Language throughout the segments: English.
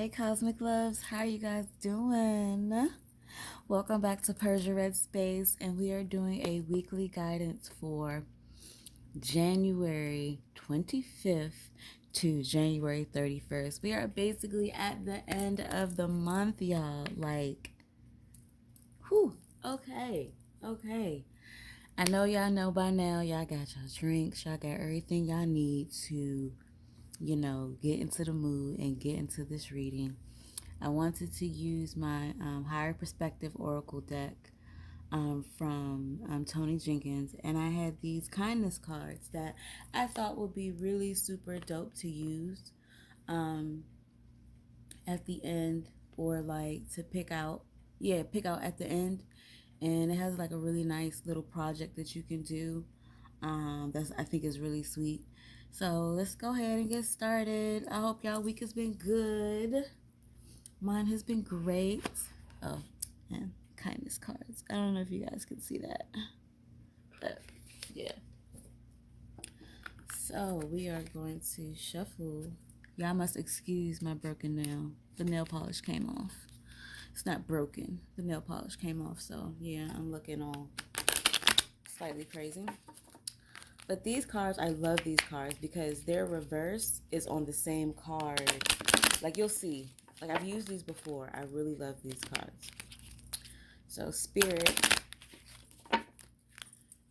Hey Cosmic Loves, how are you guys doing? Welcome back to PersiaRedz space, and we are doing a weekly guidance for January 25th to January 31st. We are basically at the end of the month, y'all. Whew, okay. I know y'all know by now, y'all got your drinks, y'all got everything y'all need to, get into the mood and get into this reading. I wanted to use my Higher Perspective Oracle deck from Tony Jenkins, and I had these kindness cards that I thought would be really super dope to use at the end, or like to pick out. Yeah, pick out at the end, and it has like a really nice little project that you can do. That's I think is really sweet. So let's go ahead and get started. I hope y'all week has been good. Mine has been great. Oh, and kindness cards. I don't know if you guys can see that, but yeah. So we are going to shuffle. Y'all must excuse my broken nail. The nail polish came off. It's not broken. The nail polish came off. So yeah, I'm looking all slightly crazy. But these cards, I love these cards because their reverse is on the same card. Like you'll see. Like I've used these before. I really love these cards. So Spirit,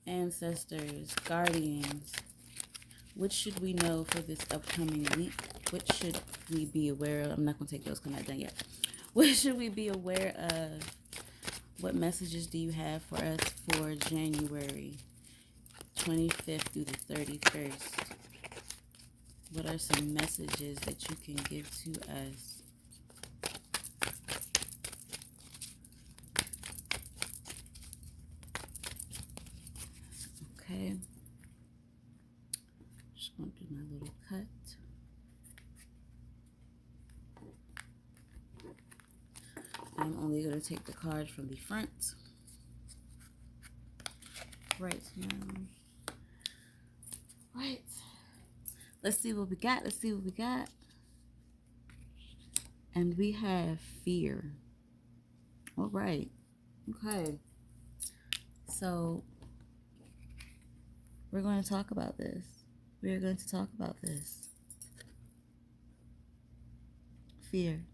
Ancestors, Guardians, what should we know for this upcoming week? What should we be aware of? I'm not going to take those because I'm not done yet. What should we be aware of? What messages do you have for us for January 25th through the 31st? What are some messages that you can give to us? Okay. Just going to do my little cut. I'm only going to take the card from the front right now. Right. Let's see what we got. And we have fear. All right. Okay. So we're going to talk about this. Fear.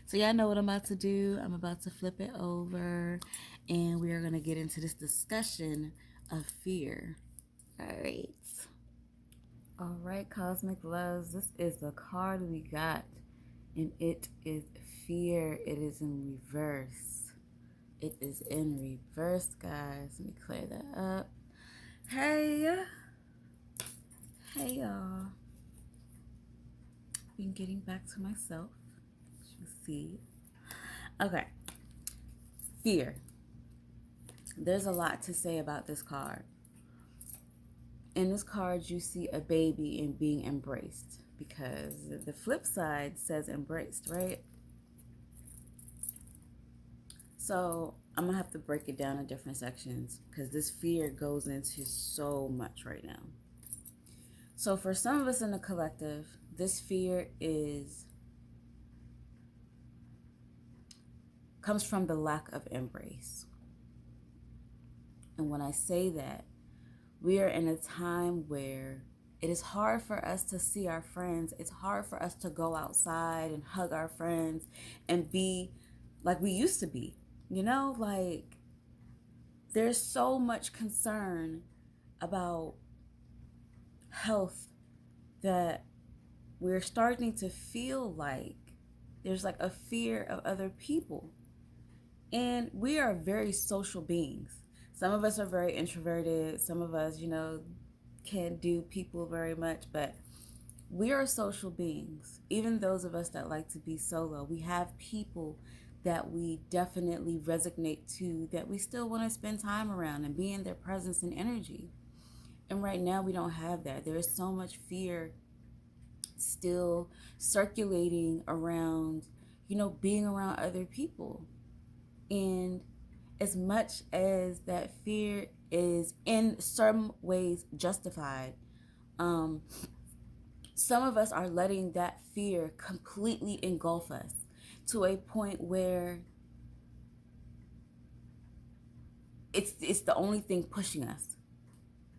So y'all know what I'm about to do. I'm about to flip it over, and we are going to get into this discussion of fear. All right, Cosmic Loves. This is the card we got, and it is fear. It is in reverse. Guys. Let me clear that up. Hey y'all. Been getting back to myself. You see. Okay. Fear. There's a lot to say about this card. In this card, you see a baby and being embraced, because the flip side says embraced, right? So I'm gonna have to break it down in different sections because this fear goes into so much right now. So for some of us in the collective, this fear comes from the lack of embrace. And when I say that, we are in a time where it is hard for us to see our friends. It's hard for us to go outside and hug our friends and be like we used to be. Like there's so much concern about health that we're starting to feel like there's like a fear of other people. And we are very social beings. Some of us are very introverted. Some of us, can't do people very much, but we are social beings. Even those of us that like to be solo, we have people that we definitely resonate to, that we still want to spend time around and be in their presence and energy. And right now we don't have that. There is so much fear still circulating around, being around other people. And as much as that fear is in some ways justified, Some of us are letting that fear completely engulf us to a point where it's the only thing pushing us.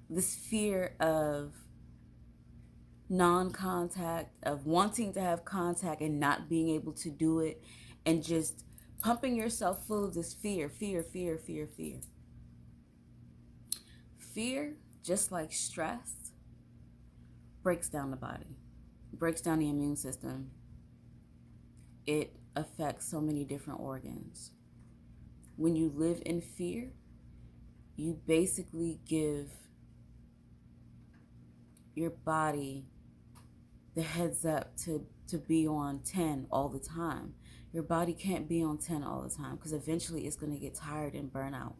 This fear of non-contact, of wanting to have contact and not being able to do it, and just pumping yourself full of this fear. Fear, just like stress, breaks down the body, breaks down the immune system. It affects so many different organs. When you live in fear, you basically give your body the heads up to be on 10 all the time. Your body can't be on 10 all the time because eventually it's going to get tired and burn out.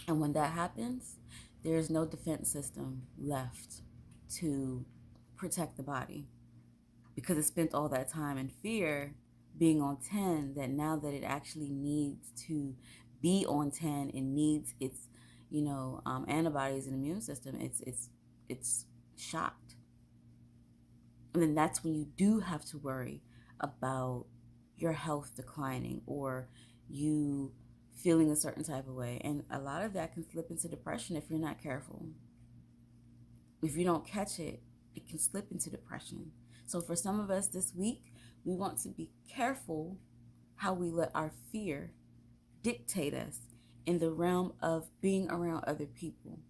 And when that happens, there's no defense system left to protect the body because it spent all that time in fear being on 10, that now that it actually needs to be on 10 and needs its antibodies and immune system, it's shocked. And then that's when you do have to worry about your health declining or you feeling a certain type of way. And a lot of that can slip into depression if you're not careful. If you don't catch it, it can slip into depression. So for some of us this week, we want to be careful how we let our fear dictate us in the realm of being around other people.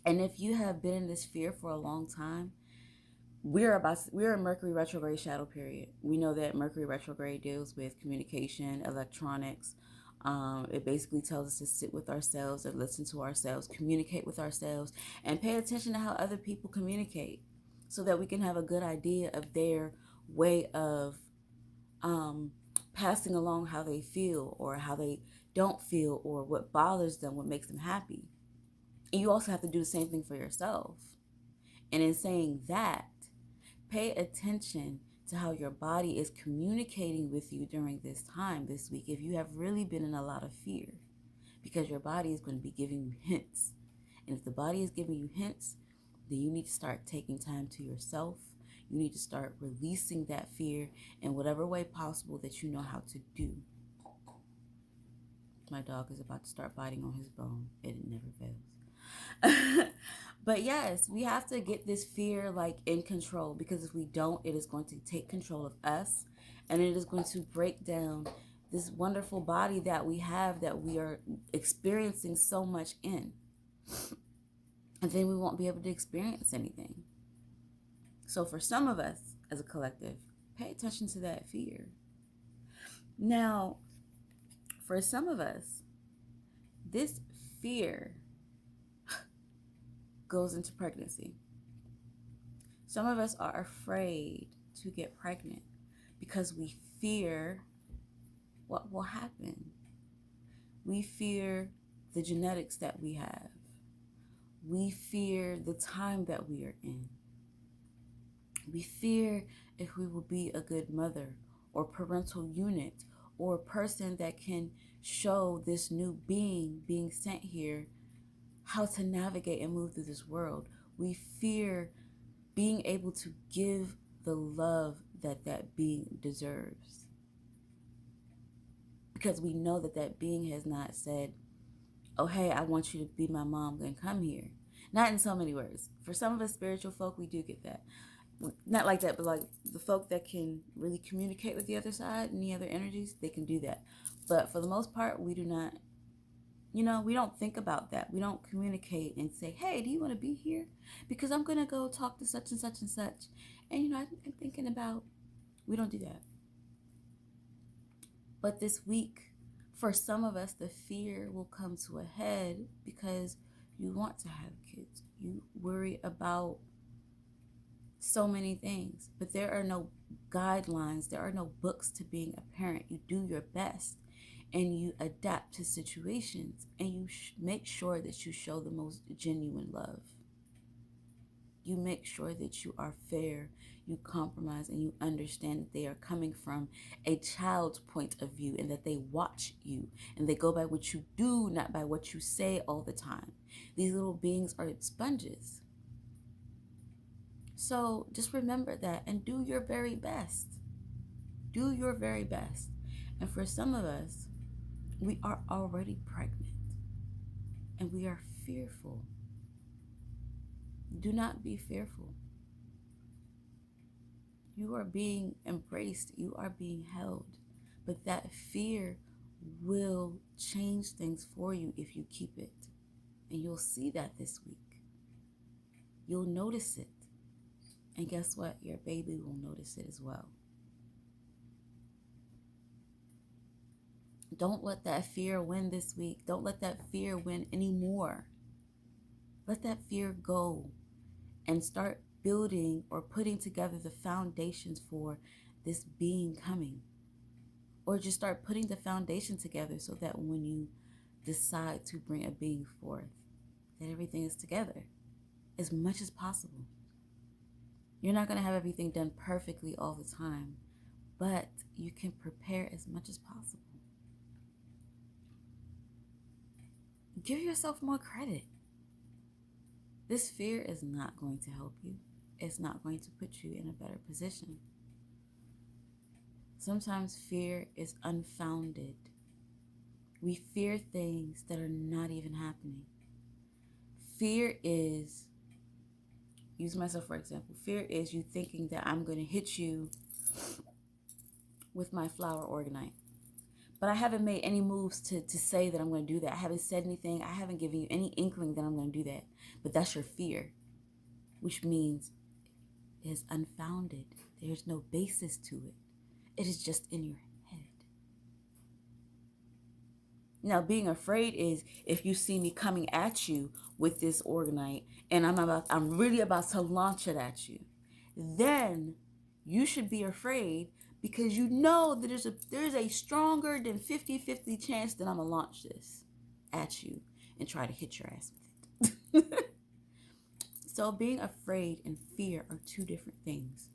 And if you have been in this fear for a long time, we're in Mercury Retrograde shadow period. We know that Mercury Retrograde deals with communication, electronics. It basically tells us to sit with ourselves and listen to ourselves, communicate with ourselves, and pay attention to how other people communicate so that we can have a good idea of their way of passing along how they feel or how they don't feel or what bothers them, what makes them happy. And you also have to do the same thing for yourself. And in saying that, pay attention to how your body is communicating with you during this time this week if you have really been in a lot of fear, because your body is going to be giving you hints. And if the body is giving you hints, then you need to start taking time to yourself. You need to start releasing that fear in whatever way possible that you know how to do. My dog is about to start biting on his bone. It never fails. But yes, we have to get this fear in control, because if we don't, it is going to take control of us, and it is going to break down this wonderful body that we have, that we are experiencing so much in. And then we won't be able to experience anything. So for some of us as a collective, pay attention to that fear. Now, for some of us, this fear goes into pregnancy. Some of us are afraid to get pregnant because we fear what will happen. We fear the genetics that we have. We fear the time that we are in. We fear if we will be a good mother or parental unit or a person that can show this new being sent here how to navigate and move through this world. We fear being able to give the love that being deserves, because we know that being has not said, oh, hey, I want you to be my mom and come here. Not in so many words. For some of us spiritual folk, we do get that. Not like that, but the folk that can really communicate with the other side and the other energies, they can do that. But for the most part, we do not. We don't think about that. We don't communicate and say, hey, do you want to be here? Because I'm going to go talk to such and such and such. And, I'm thinking about, we don't do that. But this week, for some of us, the fear will come to a head because you want to have kids. You worry about so many things, but there are no guidelines. There are no books to being a parent. You do your best. And you adapt to situations, and you make sure that you show the most genuine love. You make sure that you are fair, you compromise, and you understand that they are coming from a child's point of view, and that they watch you, and they go by what you do, not by what you say all the time. These little beings are sponges. So just remember that and do your very best. Do your very best. And for some of us, we are already pregnant and we are fearful. Do not be fearful. You are being embraced. You are being held. But that fear will change things for you if you keep it. And you'll see that this week. You'll notice it. And guess what? Your baby will notice it as well. Don't let that fear win this week. Don't let that fear win anymore. Let that fear go and start building or putting together the foundations for this being coming. Or just start putting the foundation together so that when you decide to bring a being forth, that everything is together as much as possible. You're not going to have everything done perfectly all the time, but you can prepare as much as possible. Give yourself more credit. This fear is not going to help you. It's not going to put you in a better position. Sometimes fear is unfounded. We fear things that are not even happening. Fear is, use myself for example, fear is you thinking that I'm going to hit you with my flower organite. But I haven't made any moves to say that I'm going to do that. I haven't said anything. I haven't given you any inkling that I'm going to do that. But that's your fear, which means it is unfounded. There's no basis to it. It is just in your head. Now, being afraid is if you see me coming at you with this organite and I'm really about to launch it at you, then you should be afraid because you know that there's a stronger than 50-50 chance that I'm going to launch this at you and try to hit your ass with it. So being afraid and fear are two different things.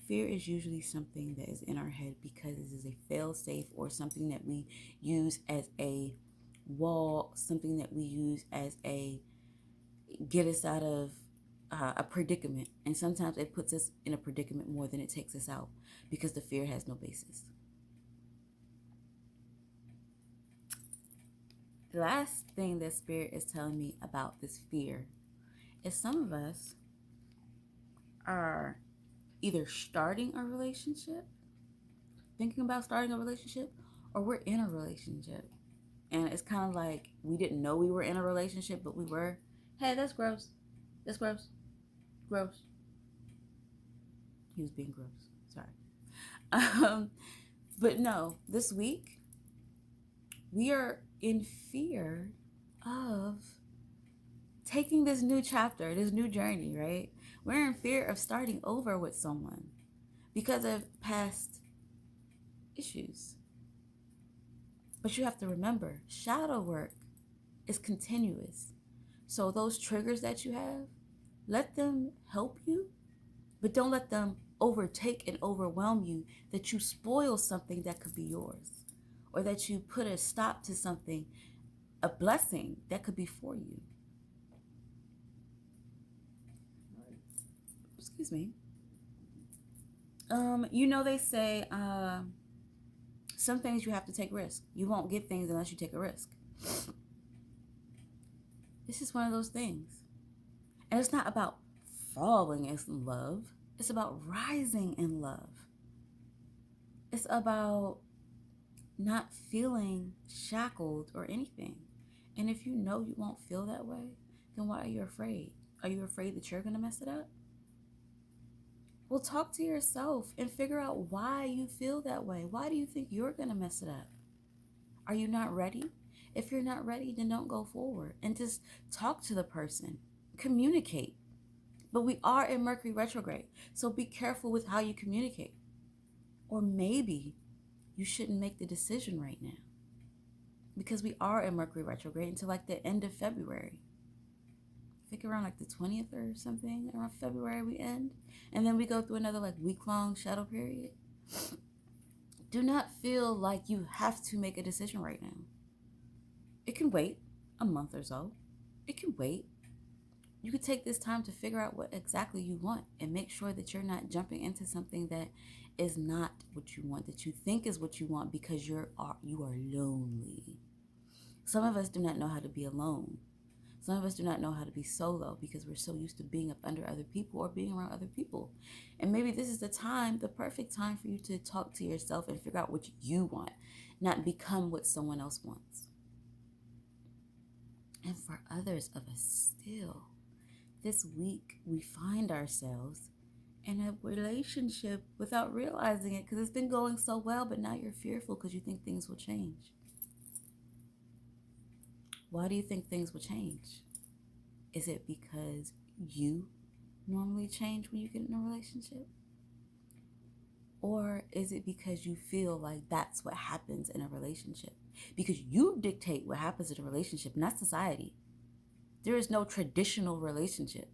Fear is usually something that is in our head because it is a fail-safe or something that we use as a wall, something that we use as a get us out of a predicament. And sometimes it puts us in a predicament more than it takes us out because the fear has no basis. The last thing that Spirit is telling me about this fear is some of us are either starting a relationship, thinking about starting a relationship, or we're in a relationship. And it's kind of like we didn't know we were in a relationship, but we were. Hey, that's gross. That's gross. Gross. He was being gross. Sorry. But no, this week, we are in fear of taking this new chapter, this new journey, right? We're in fear of starting over with someone because of past issues. But you have to remember, shadow work is continuous. So those triggers that you have, let them help you, but don't let them overtake and overwhelm you that you spoil something that could be yours, or that you put a stop to something, a blessing that could be for you. Excuse me. They say some things you have to take risks. You won't get things unless you take a risk. This is one of those things. And it's not about falling in love. It's about rising in love. It's about not feeling shackled or anything. And if you know you won't feel that way, then why are you afraid? Are you afraid that you're going to mess it up? Well, talk to yourself and figure out why you feel that way. Why do you think you're going to mess it up? Are you not ready? If you're not ready, then don't go forward and just talk to the person. Communicate. But we are in Mercury Retrograde, so be careful with how you communicate. Or maybe you shouldn't make the decision right now because we are in Mercury Retrograde until like the end of February. I think around like the 20th or something, around February we end. And then we go through another like week-long shadow period. Do not feel like you have to make a decision right now. It can wait a month or so. It can wait. You could take this time to figure out what exactly you want and make sure that you're not jumping into something that is not what you want, that you think is what you want because you are lonely. Some of us do not know how to be alone. Some of us do not know how to be solo because we're so used to being up under other people or being around other people. And maybe this is the perfect time for you to talk to yourself and figure out what you want, not become what someone else wants. And for others of us still, this week we find ourselves in a relationship without realizing it because it's been going so well, but now you're fearful because you think things will change. Why do you think things will change? Is it because you normally change when you get in a relationship? Or is it because you feel like that's what happens in a relationship? Because you dictate what happens in a relationship, not society. There is no traditional relationship.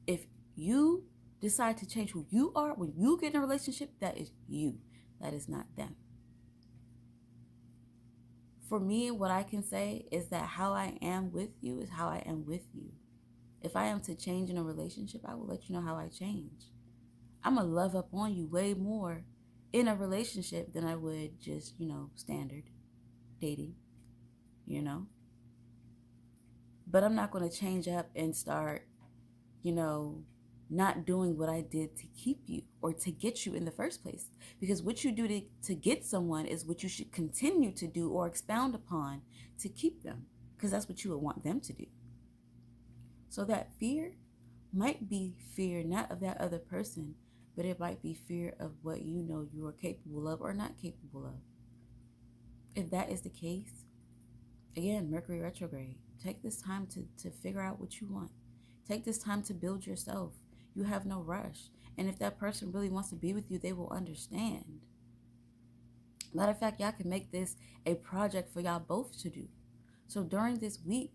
If you decide to change who you are when you get in a relationship, that is you. That is not them. For me, what I can say is that how I am with you is how I am with you. If I am to change in a relationship, I will let you know how I change. I'm going to love up on you way more in a relationship than I would just, standard dating, But I'm not going to change up and start, not doing what I did to keep you or to get you in the first place. Because what you do to get someone is what you should continue to do or expound upon to keep them. Because that's what you would want them to do. So that fear might be fear not of that other person, but it might be fear of what you know you are capable of or not capable of. If that is the case, again, Mercury Retrograde, take this time to figure out what you want. Take this time to build yourself. You have no rush. And if that person really wants to be with you, they will understand. Matter of fact, y'all can make this a project for y'all both to do. So during this week,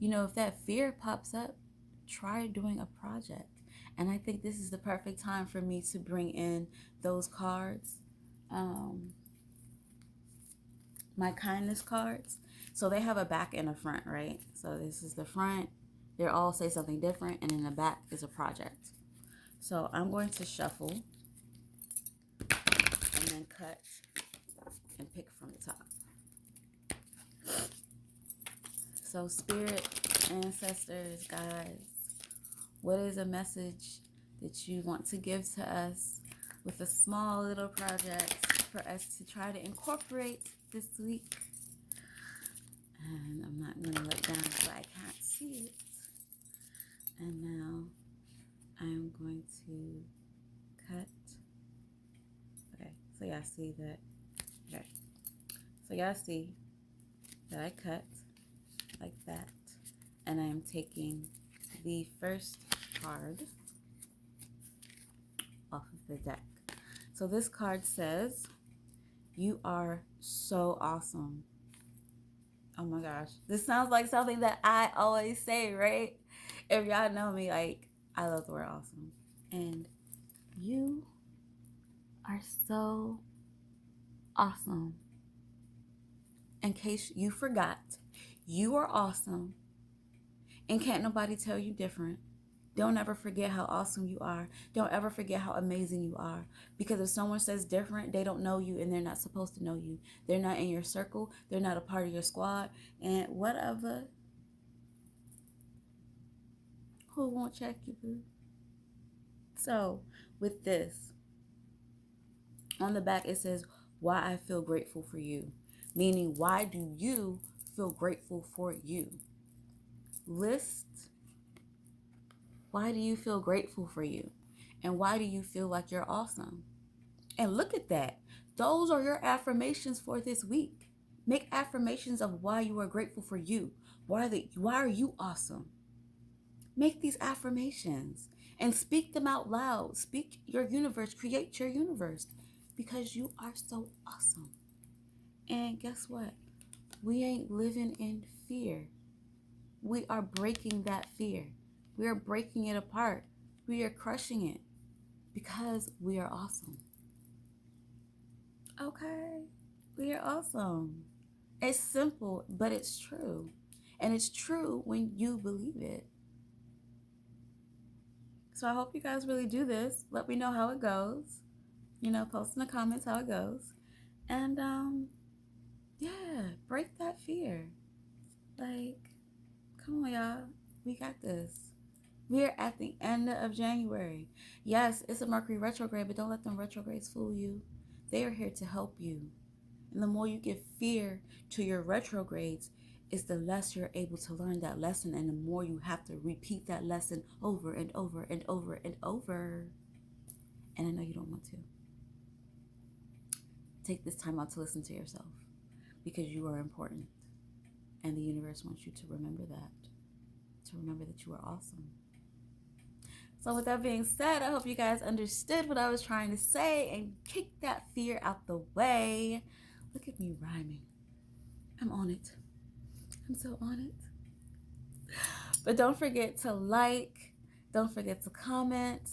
if that fear pops up, try doing a project. And I think this is the perfect time for me to bring in those cards, my kindness cards. So they have a back and a front, right? So this is the front. They all say something different, and in the back is a project. So I'm going to shuffle and then cut and pick from the top. So spirit, ancestors, guys, what is a message that you want to give to us with a small little project for us to try to incorporate this week? And I'm not going to look down so I can't see it. And now I'm going to cut. Okay, so y'all see that. Okay, so y'all see that I cut like that. And I am taking the first card off of the deck. So this card says, "You are so awesome." Oh my gosh. This sounds like something that I always say, right? If y'all know me, I love the word awesome. And you are so awesome. In case you forgot, you are awesome. And can't nobody tell you different. Don't ever forget how awesome you are. Don't ever forget how amazing you are. Because if someone says different, they don't know you and they're not supposed to know you. They're not in your circle. They're not a part of your squad. And whatever. Who won't check you, boo? So with this, on the back it says, "Why I feel grateful for you." Meaning, why do you feel grateful for you? List, why do you feel grateful for you? And why do you feel like you're awesome? And look at that. Those are your affirmations for this week. Make affirmations of why you are grateful for you. Why are you awesome? Make these affirmations and speak them out loud. Speak your universe, create your universe, because you are so awesome. And guess what? We ain't living in fear. We are breaking that fear. We are breaking it apart. We are crushing it because we are awesome. Okay, we are awesome. It's simple, but it's true. And it's true when you believe it. So I hope you guys really do this. Let me know how it goes. You know, post in the comments how it goes. And yeah, break that fear. Like, come on, y'all. We got this. We're at the end of January. Yes, it's a Mercury retrograde, but don't let them retrogrades fool you. They are here to help you. And the more you give fear to your retrogrades, is the less you're able to learn that lesson, and the more you have to repeat that lesson over and over and over and over. And I know you don't want to. Take this time out to listen to yourself, because you are important. And the universe wants you to remember that. To remember that you are awesome. So with that being said, I hope you guys understood what I was trying to say and kick that fear out the way. Look at me rhyming. I'm on it. I'm so on it. But don't forget to like. Don't forget to comment.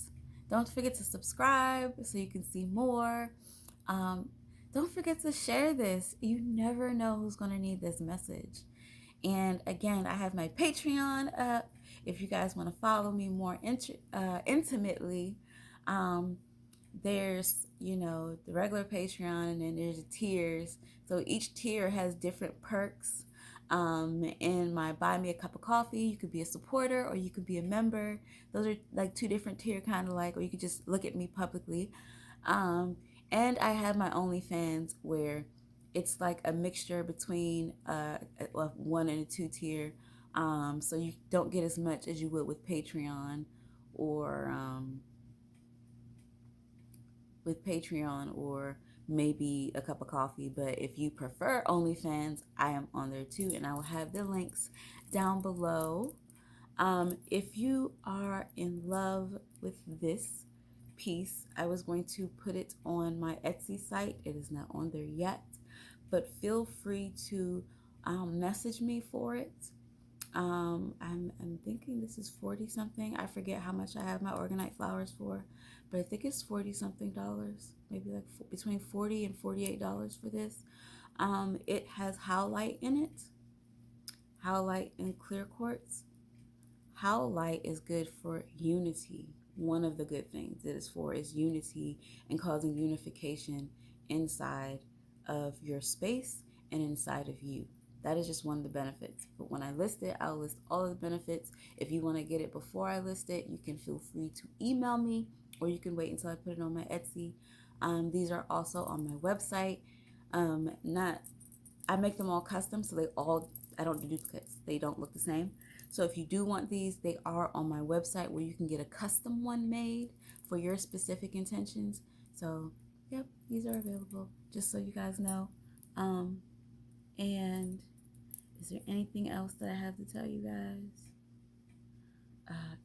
Don't forget to subscribe so you can see more. Don't forget to share this. You never know who's going to need this message. And again, I have my Patreon up. If you guys want to follow me more intimately, there's, you know, the regular Patreon, and then there's the tiers. So each tier has different perks. In my Buy Me a Cup of Coffee, you could be a supporter or you could be a member. Those are like two different tier, kind of like, or you could just look at me publicly. And I have my OnlyFans, where it's like a mixture between a 1 and a 2 tier. So you don't get as much as you would with Patreon or maybe a cup of coffee. But if you prefer OnlyFans, I am on there too, and I will have the links down below. If you are in love with this piece, I was going to put it on my Etsy site. It is not on there yet, but feel free to message me for it. I'm thinking this is 40 something. I forget how much I have my Organite flowers for, but I think it's 40 something dollars, maybe like between $40 and $48 for this. It has howlite in it, howlite and clear quartz. Howlite is good for unity. One of the good things it is for is unity and causing unification inside of your space and inside of you. That is just one of the benefits. But when I list it, I'll list all of the benefits. If you want to get it before I list it, you can feel free to email me, or you can wait until I put it on my Etsy. These are also on my website. I make them all custom, so I don't do duplicates. They don't look the same. So if you do want these, they are on my website, where you can get a custom one made for your specific intentions. So, yep, these are available, just so you guys know. And is there anything else that I have to tell you guys?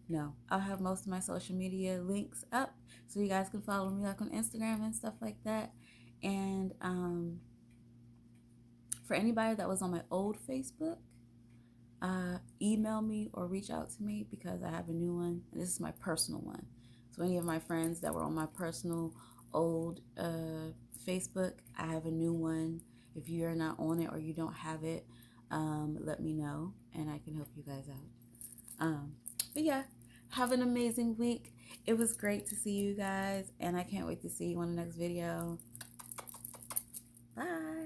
No, I'll have most of my social media links up, so you guys can follow me, like on Instagram and stuff like that. And for anybody that was on my old Facebook, email me or reach out to me, because I have a new one, and this is my personal one. So any of my friends that were on my personal old Facebook, I have a new one. If you are not on it or you don't have it, let me know and I can help you guys out. But yeah, have an amazing week. It was great to see you guys, and I can't wait to see you on the next video. Bye.